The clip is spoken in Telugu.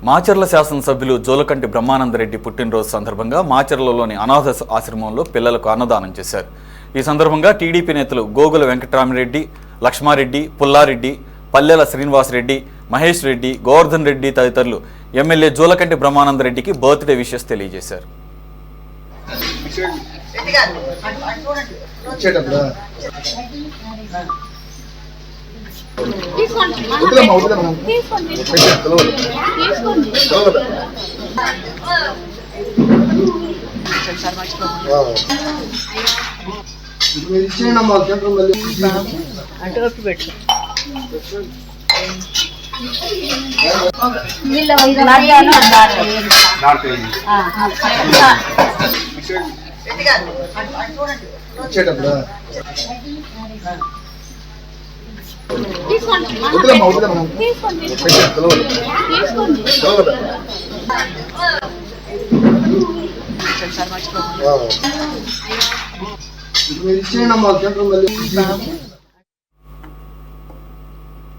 మాచర్ల శాసనసభ్యులు జోలకంటి బ్రహ్మానందరెడ్డి పుట్టినరోజు సందర్భంగా మాచర్లలోని అనాథ ఆశ్రమంలో పిల్లలకు అన్నదానం చేశారు. ఈ సందర్భంగా టీడీపీ నేతలు గోగుల వెంకటరామిరెడ్డి, లక్ష్మారెడ్డి, పుల్లారెడ్డి, పల్లెల శ్రీనివాసరెడ్డి, మహేష్ రెడ్డి, గోవర్ధన్ రెడ్డి తదితరులు ఎమ్మెల్యే జోలకంటి బ్రహ్మానందరెడ్డికి బర్త్డే విషెస్ తెలియజేశారు. తీసుకోండి